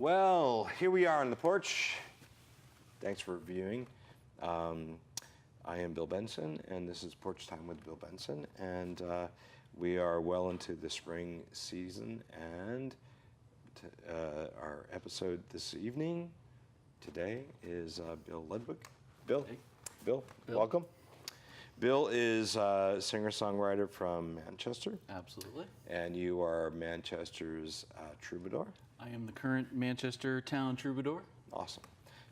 Well, here we are on the porch. Thanks for viewing. I am Bill Benson, and this is Porch Time with Bill Benson. And we are well into the spring season, and our episode this evening, today, is Bill Ludwig. Bill, Hey. Bill, welcome. Bill is a singer-songwriter from Manchester. Absolutely. And you are Manchester's troubadour. I am the current Manchester town troubadour. Awesome.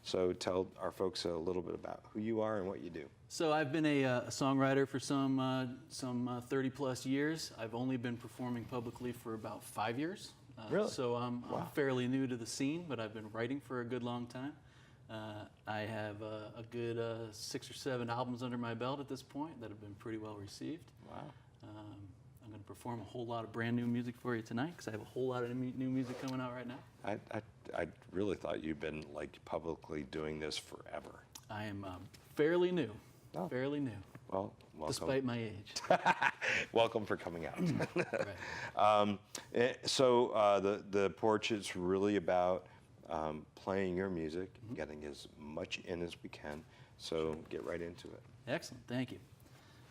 So tell our folks a little bit about who you are and what you do. So I've been a songwriter for some 30 plus years. I've only been performing publicly for about 5 years. Really? So I'm fairly new to the scene, but I've been writing for a good long time. I have a good 6 or 7 albums under my belt at this point that have been pretty well received. Wow. I'm going to perform a whole lot of brand new music for you tonight because I have a whole lot of new music coming out right now. I really thought you'd been like publicly doing this forever. I am fairly new. Oh. Fairly new. Well, welcome. Despite my age. Welcome for coming out. Right. So the porch is really about playing your music, getting as much in as we can. So get right into it. Excellent, thank you.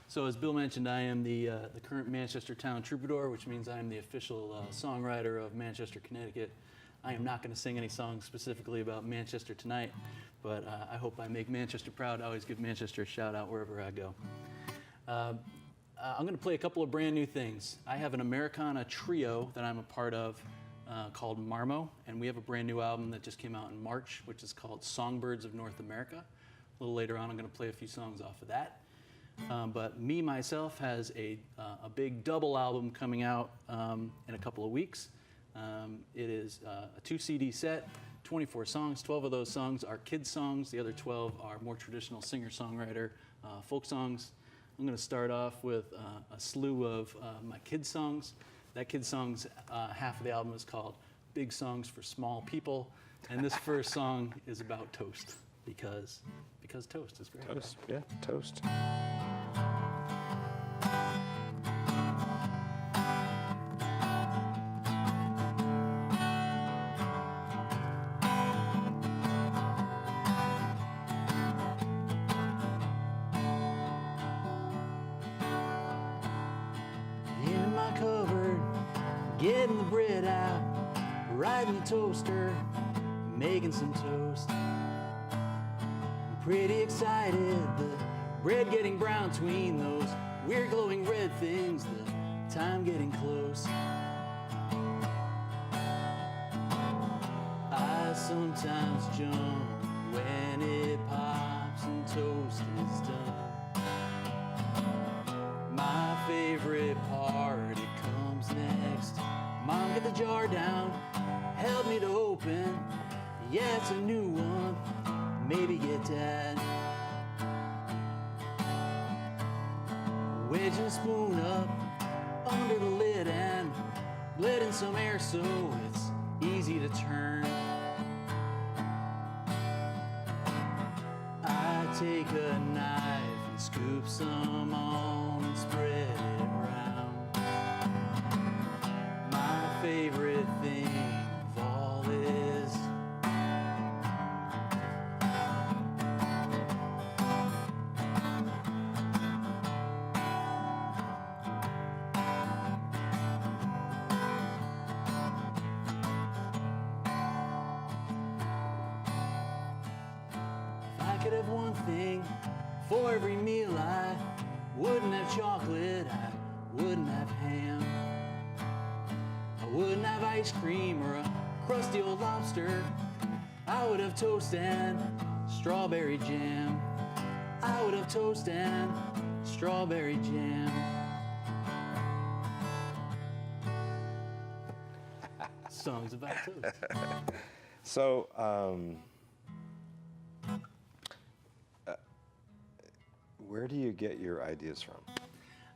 So as Bill mentioned, I am the current Manchester town troubadour, which means I am the official songwriter of Manchester, Connecticut. I am not going to sing any songs specifically about Manchester tonight, but I hope I make Manchester proud. I always give Manchester a shout out wherever I go. I'm going to play a couple of brand new things. I have an Americana trio that I'm a part of called Marmo, and we have a brand new album that just came out in March, which is called Songbirds of North America. A little later on, I'm going to play a few songs off of that. But me, myself, has a big double album coming out in a couple of weeks. It is a 2 CD set, 24 songs. 12 of those songs are kids' songs. The other 12 are more traditional singer-songwriter folk songs. I'm going to start off with a slew of my kids' songs. That kids' songs, half of the album is called Big Songs for Small People. And this first song is about toast, because toast is great. Toast, yeah, toast. In my cupboard, getting the bread out, riding the toaster, making some toast. Pretty excited, the bread getting brown between those weird glowing red things, the time getting close. I sometimes jump when it pops and toast is done. My favorite part, it comes next. Mom, get the jar down, help me to open. Yeah, it's a new one. Maybe get Dad. Wedging a spoon up under the lid and letting some air so it's easy to turn. I take a knife and scoop some on and spread it around. My favorite thing of all is could have one thing for every meal. I wouldn't have chocolate, I wouldn't have ham, I wouldn't have ice cream or a crusty old lobster. I would have toast and strawberry jam. I would have toast and strawberry jam. Songs about toast. So, where do you get your ideas from?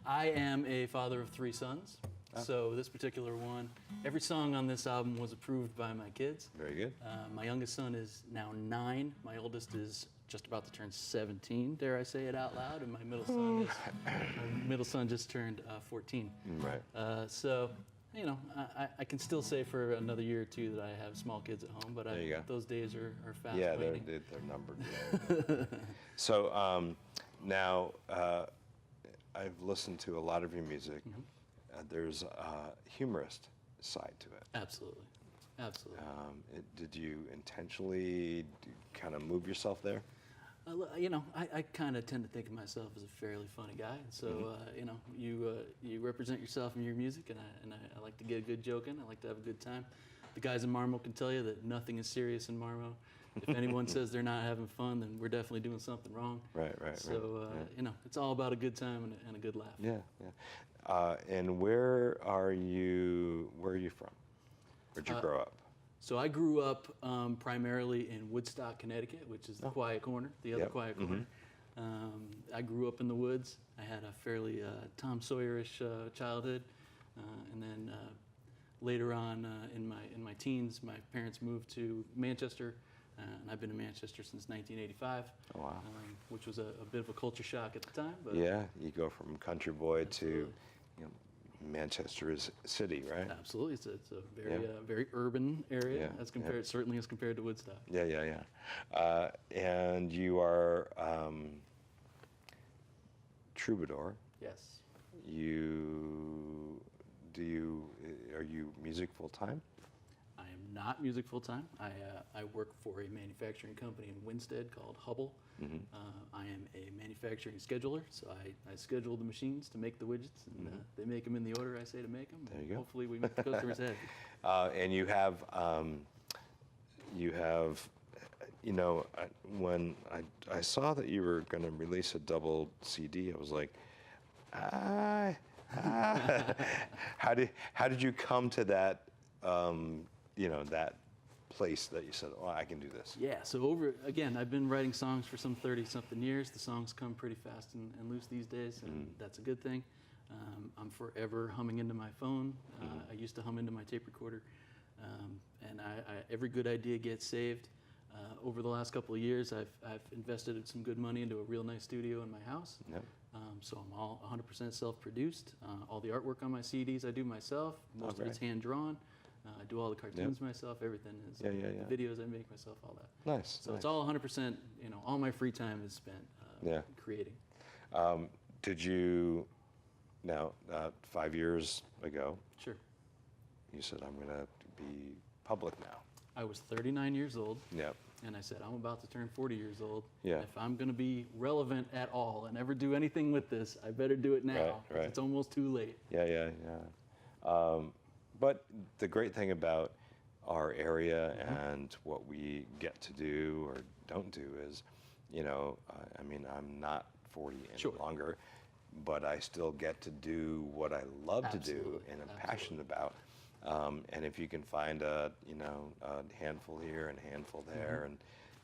I am a father of 3 sons. So this particular one, every song on this album was approved by my kids. Very good. My youngest son is now 9. My oldest is just about to turn 17, dare I say it out loud, and my middle son just turned 14. Right. So you know, I can still say for another year or two that I have small kids at home, but There you go. those days are fast Yeah, waning. they're numbered. Yeah. So now I've listened to a lot of your music. There's a humorous side to it. Absolutely. Absolutely. Did you intentionally kind of move yourself there? You know, I kind of tend to think of myself as a fairly funny guy. So, you know, you represent yourself in your music, and I like to get a good joke in. I like to have a good time. The guys in Marmo can tell you that nothing is serious in Marmo. If anyone says they're not having fun, then we're definitely doing something wrong. Right. So, you know, it's all about a good time and a good laugh. Yeah. And where are you from? Where'd you grow up? So I grew up primarily in Woodstock, Connecticut, which is the quiet corner, the other Yep. quiet corner. I grew up in the woods. I had a fairly Tom Sawyer-ish childhood, and then later on in my teens, my parents moved to Manchester, and I've been in Manchester since 1985. Oh, wow. Which was a bit of a culture shock at the time. But Yeah, you go from country boy to, Absolutely. you know, Manchester is city, right? Absolutely, it's a very Yeah. very urban area Yeah, as compared certainly as compared to Woodstock. Yeah. And you are troubadour. Yes. Are you music full time? I am not music full time. I work for a manufacturing company in Winstead called Hubble. I am a manufacturing scheduler, so I schedule the machines to make the widgets, and they make them in the order I say to make them. There you go. Hopefully, we make the customers happy. And you have, you know, when I saw that you were going to release a double CD, I was like, how did you come to that, you know, that place that you said, oh, I can do this? Yeah. So again, I've been writing songs for some 30-something years. The songs come pretty fast and loose these days, and that's a good thing. I'm forever humming into my phone. I used to hum into my tape recorder, and every good idea gets saved. Over the last couple of years, I've invested some good money into a real nice studio in my house. Yep. So I'm all 100% self-produced. All the artwork on my CDs I do myself. Most of it's hand-drawn. I do all the cartoons myself. Everything is Yeah. the videos I make myself. All that. Nice. So it's all 100%. You know, all my free time is spent creating. Did you, now, 5 years ago, Sure. you said, I'm going to be public now. I was 39 years old. Yep. And I said, I'm about to turn 40 years old. Yeah. If I'm going to be relevant at all and ever do anything with this, I better do it now. Right. It's almost too late. Yeah. But the great thing about our area and what we get to do or don't do is, you know, I mean, I'm not 40 any longer, but I still get to do what I love to do and I'm passionate about. And if you can find a handful here and a handful there, and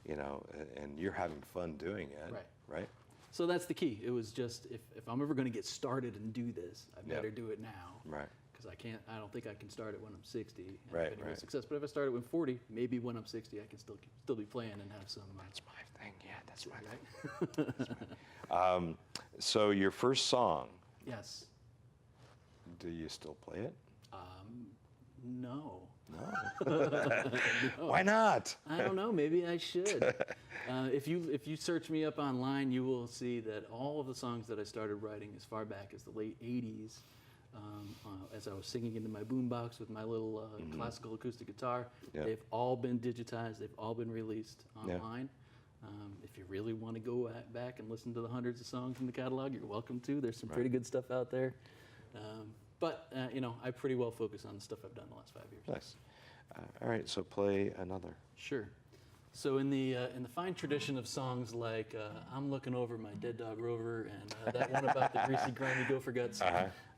you know, and you're having fun doing it, right? So that's the key. It was just if I'm ever going to get started and do this, I better do it now. Right. Because I don't think I can start it when I'm 60 and Right, have any real right. success. But if I start it when 40, maybe when I'm 60, I can still be playing and have some. That's my thing. Yeah, that's my thing. That's my thing. So your first song, Yes. do you still play it? No. No. Why not? I don't know. Maybe I should. If you search me up online, you will see that all of the songs that I started writing as far back as the late '80s, as I was singing into my boombox with my little classical acoustic guitar, they've all been digitized. They've all been released online. If you really want to go back and listen to the hundreds of songs in the catalog, you're welcome to. There's some pretty good stuff out there. But you know, I pretty well focus on the stuff I've done the last 5 years. Nice. All right, so play another. Sure. So in the fine tradition of songs like "I'm Looking Over My Dead Dog Rover" and that one about the greasy, grimy gopher guts,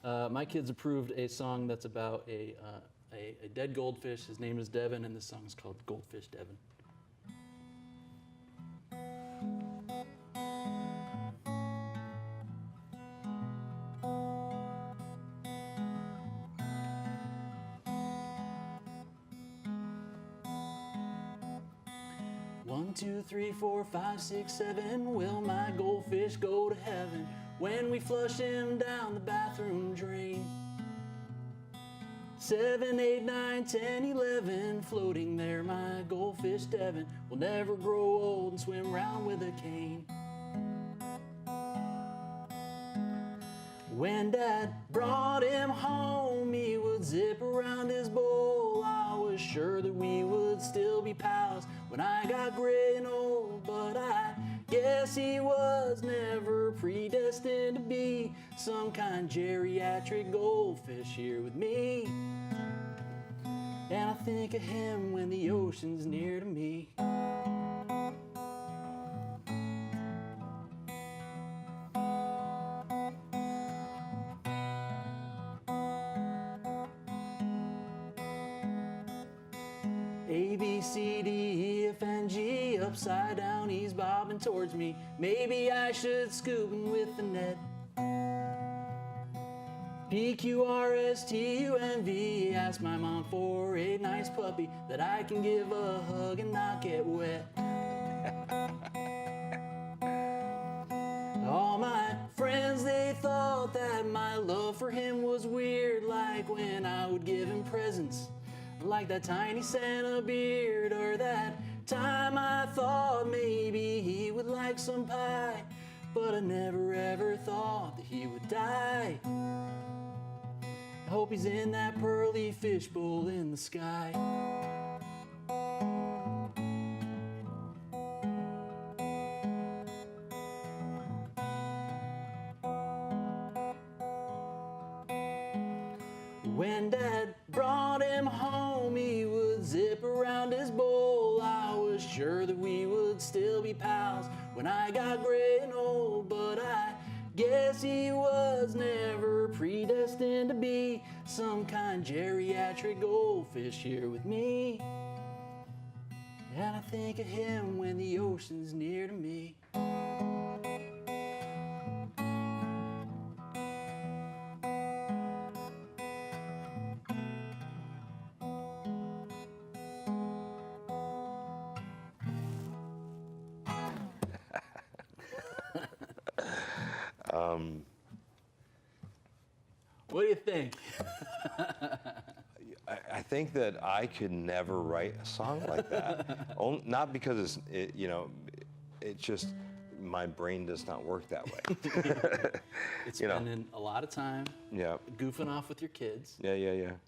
my kids approved a song that's about a dead goldfish. His name is Devin, and this song is called "Goldfish Devin." One, two, three, four, 5, 6, 7. Will my goldfish go to heaven when we flush him down the bathroom drain? 7, 8, 9, 10, 11, floating there, my goldfish Devon will never grow old and swim round with a cane. When Dad brought him home, he would zip around his bowl. I was sure that we would still be pals when I got gray and old, but I guess he was never predestined to be some kind geriatric goldfish here with me. And I think of him when the ocean's near to me. A, B, C, D, E, F, and G, upside down, he's bobbing towards me. Maybe I should scoop him with the net. P, Q, R, S, T, U, N, V, ask my mom for a nice puppy that I can give a hug and not get wet. All my friends, they thought that my love for him was weird, like when I would give him presents, like that tiny Santa beard, or that time I thought maybe he would like some pie, but I never ever thought that he would die. I hope he's in that pearly fishbowl in the sky. When Dad brought him home, he would zip around his bowl. I was sure that we would still be pals when I got gray and old, but I guess he was never predestined to be some kind geriatric goldfish here with me. And I think of him when the ocean's near to me. What do you think? I think that I could never write a song like that. Not because it's just my brain does not work that way. It's spending a lot of time goofing off with your kids. Yeah.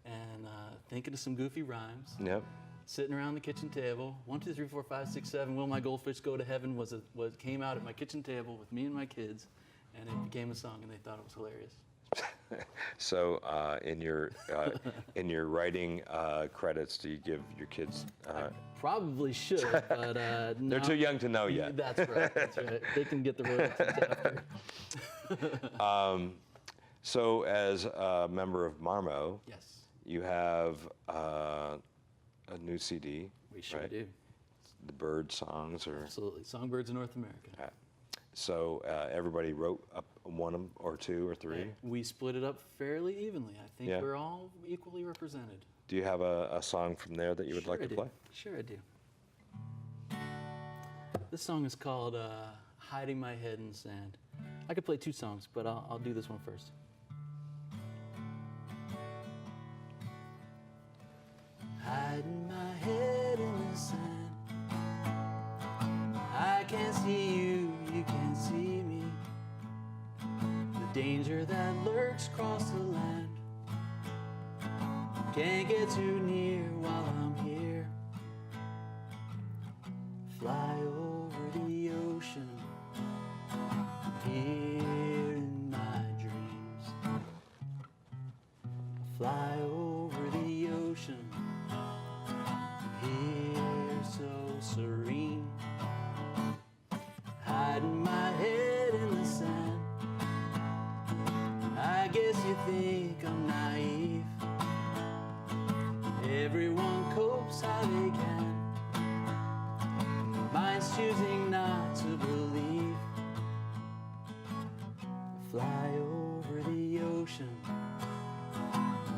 And thinking of some goofy rhymes. Yep. Sitting around the kitchen table. 1, 2, 3, 4, 5, 6, 7. Will my goldfish go to heaven? Was came out at my kitchen table with me and my kids, and it became a song, and they thought it was hilarious. So in your writing credits, do you give your kids? Probably should, but no. They're too young to know yet. That's right. That's right. They can get the royalties after. So as a member of Marmo, Yes, you have a new CD. we sure right? do. The bird songs, or Absolutely, Songbirds of North America. so everybody wrote up one or two or three. We split it up fairly evenly. I think Yeah. we're all equally represented. Do you have a song from there that you would Sure like I to do. play? Sure I do. This song is called Hiding My Head in the Sand. I could play two songs, but I'll do this one first. Hiding my head in the sand, I can't see you, you can't see me. The danger that lurks across the land, can't get too near while I'm here. Fly over the ocean, here in my dreams. Fly over the ocean, here so serene. Hiding my head in the sand, I guess you think I'm naive. Everyone copes how they can, mine's choosing not to believe. Fly over the ocean,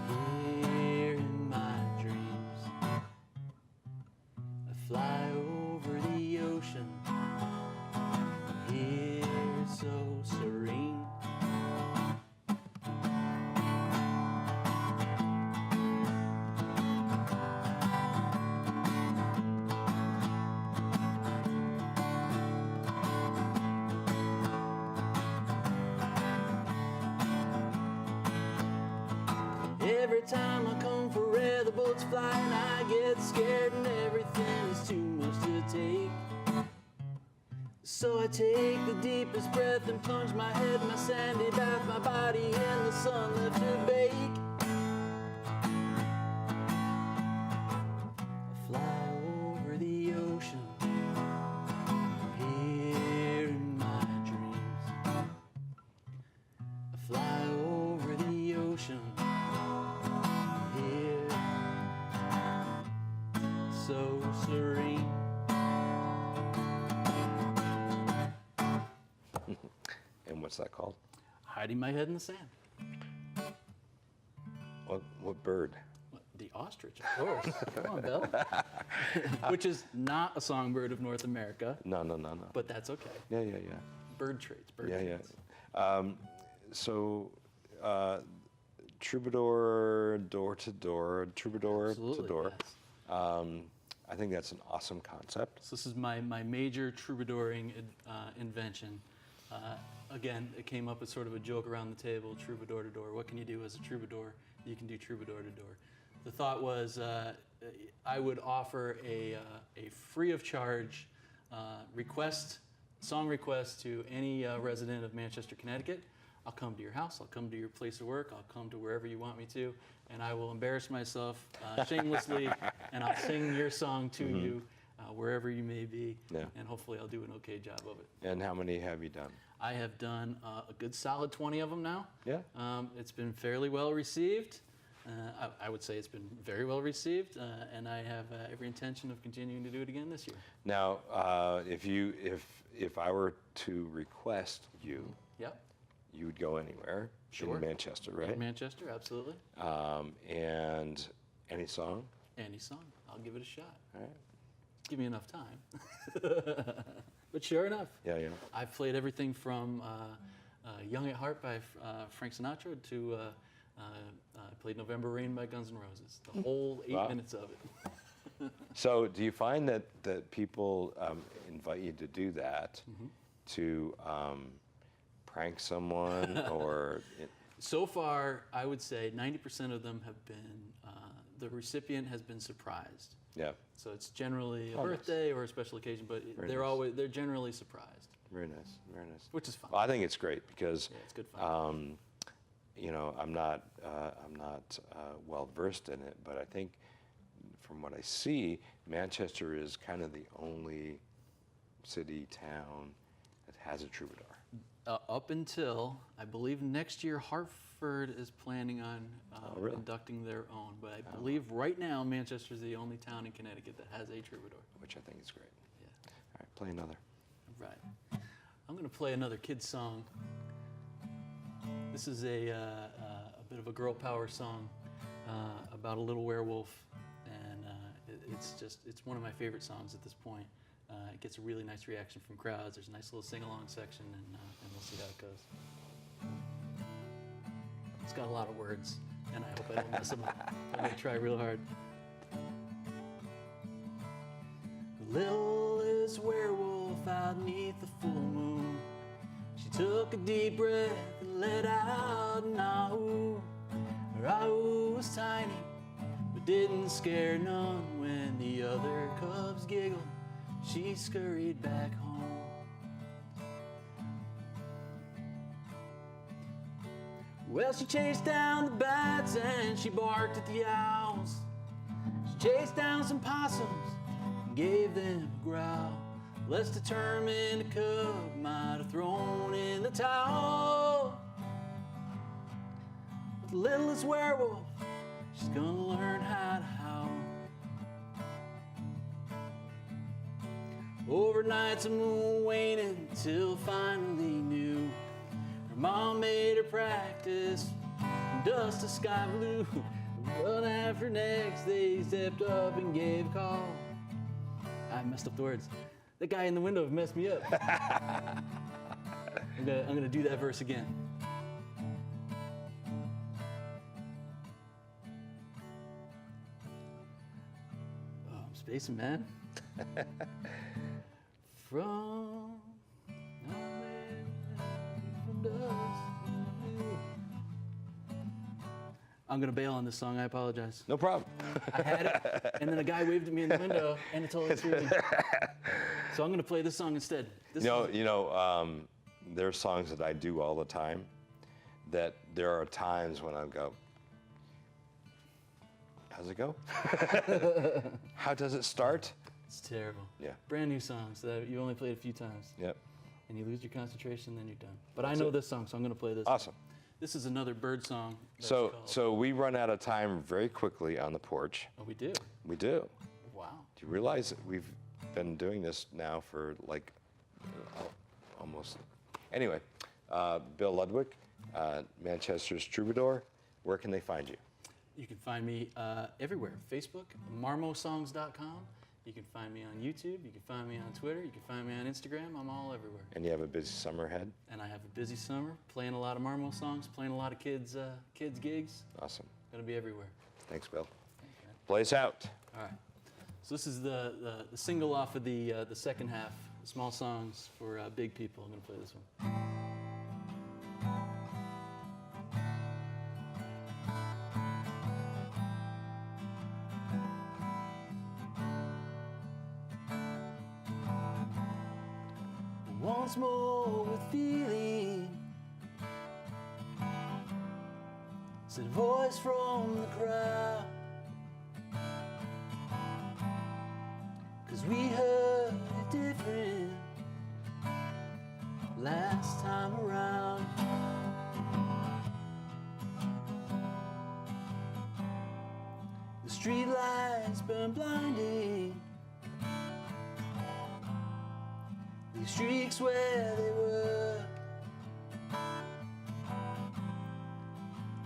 here in my dreams. I fly over the ocean, here so serene. every time I come for air, the boats fly and I get scared and everything is too much to take. So I take the deepest breath and plunge my head in my sandy bath, my body in the sun left to bake. I fly over the ocean, here in my dreams. I fly over the ocean, here, so serene. And what's that called? Hiding my head in the sand. What bird? The ostrich, of course. Come on, Bill. Which is not a songbird of North America. No. But that's okay. Yeah. Bird traits. Yeah. So, troubadour, door to door, troubadour Absolutely, to door. yes. I think that's an awesome concept. So this is my major troubadouring invention. Again, it came up as sort of a joke around the table, troubadour to door. What can you do as a troubadour? You can do troubadour to door. The thought was I would offer a free of charge song request to any resident of Manchester, Connecticut. I'll come to your house, I'll come to your place of work, I'll come to wherever you want me to, and I will embarrass myself shamelessly, and I'll sing your song to you wherever you may be, and hopefully I'll do an okay job of it. And how many have you done? I have done a good solid 20 of them now. Yeah. It's been fairly well received. I would say it's been very well received, and I have every intention of continuing to do it again this year. Now, if I were to request you, Yep. you would go anywhere Sure. in Manchester, right? In Manchester, absolutely. And any song? Any song. I'll give it a shot. All right. Give me enough time. But sure enough, Yeah. I've played everything from Young at Heart by Frank Sinatra to I played November Rain by Guns N' Roses. The whole 8 Wow. minutes of it. So, do you find that people invite you to do that to prank someone or? So far, I would say 90% of them have been, the recipient has been surprised. Yeah. So it's generally a Oh, nice. birthday or a special occasion, but Very they're generally surprised, Very nice. Very nice. which is fun. Well, I think it's great because Yeah, it's good fun. I'm not well versed in it, but I think from what I see, Manchester is kind of the only city town that has a troubadour. Up until, I believe next year, Hartford is planning on really? inducting their own. But I believe right now, Manchester is the only town in Connecticut that has a troubadour. Which I think is great. Yeah. All right, play another. Right. I'm going to play another kid's song. This is a bit of a girl power song about a little werewolf. And it's one of my favorite songs at this point. It gets a really nice reaction from crowds. There's a nice little sing-along section, and we'll see how it goes. It's got a lot of words, and I hope I don't mess them up. I'm going to try real hard. The littlest werewolf out neath the full moon. She took a deep breath and let out an ah-ooh. Her ah-ooh was tiny, but didn't scare none. When the other cubs giggled, she scurried back home. Well, she chased down the bats and she barked at the owls. She chased down some possums and gave them a growl. Less determined a cub might have thrown in the towel. But the littlest werewolf, she's gonna learn how to howl. Overnight, the moon waning till finally new. Her mom made her practice from dusk to sky blue. But after next, they stepped up and gave a call. I messed up the words. The guy in the window messed me up. I'm gonna do that verse again. Oh, I'm spacing, man. From nowhere, from dusk to blue. I'm going to bail on this song. I apologize. No problem. I had it, and then a guy waved at me in the window, and it totally threw me. So I'm going to play this song instead. This song. There are songs that I do all the time that there are times when I go, how's it go? How does it start? It's terrible. Yeah. Brand new songs that you only played a few times. Yep. And you lose your concentration, then you're done. But I know this song, so I'm going to play this. Awesome. This is another bird song. That's So called- we run out of time very quickly on the porch. Oh, we do? We do. Wow. Do you realize that we've been doing this now for like almost. Anyway, Bill Ludwig, Manchester's Troubadour. Where can they find you? You can find me everywhere. Facebook, marmosongs.com. You can find me on YouTube. You can find me on Twitter. You can find me on Instagram. I'm all everywhere. And you have a busy summer ahead? And I have a busy summer, playing a lot of Marmo songs, playing a lot of kids gigs. Awesome. Gonna be everywhere. Thanks, Bill. Okay. Play us out. All right. So this is the single off of the second half, Small Songs for Big People. I'm gonna play this one. Once more with feeling, said a voice from the crowd, 'cause we heard it different last time around. The street lights burn blinding, these streaks where they were,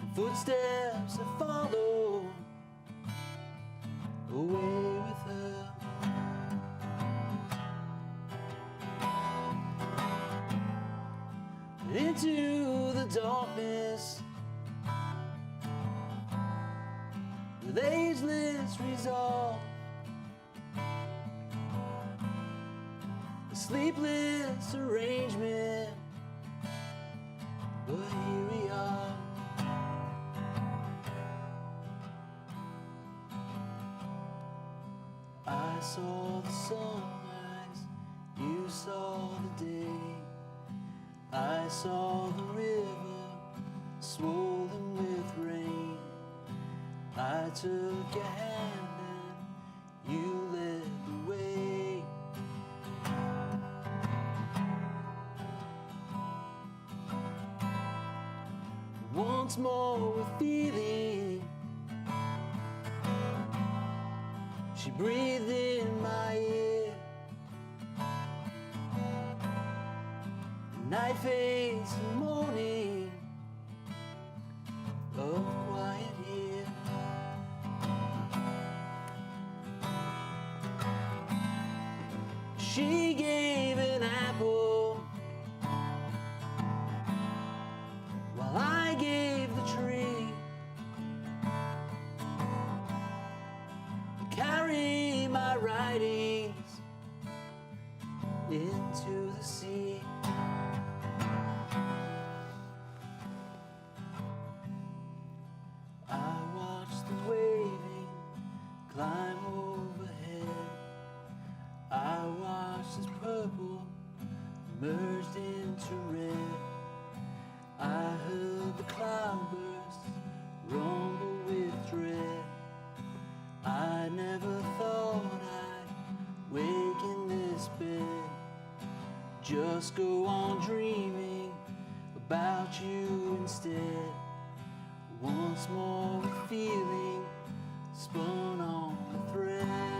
and footsteps that follow away with her. Into the darkness with ageless resolve, a sleepless arrangement, but here we are. I saw the sunrise, you saw the day. I saw the river swollen with rain. I took your hand and you led the way. Once more with feeling, she breathed in my ear. Night fades to morning of quiet here. She gave an apple while I gave the tree. Carry my writings into the sea. I watched the waving climb overhead. I watched as purple merged into red. I heard the cloudbursts rumble with dread. I never thought I'd wake in this bed. Just go on dreaming about you instead. Once more with feeling spun on the thread.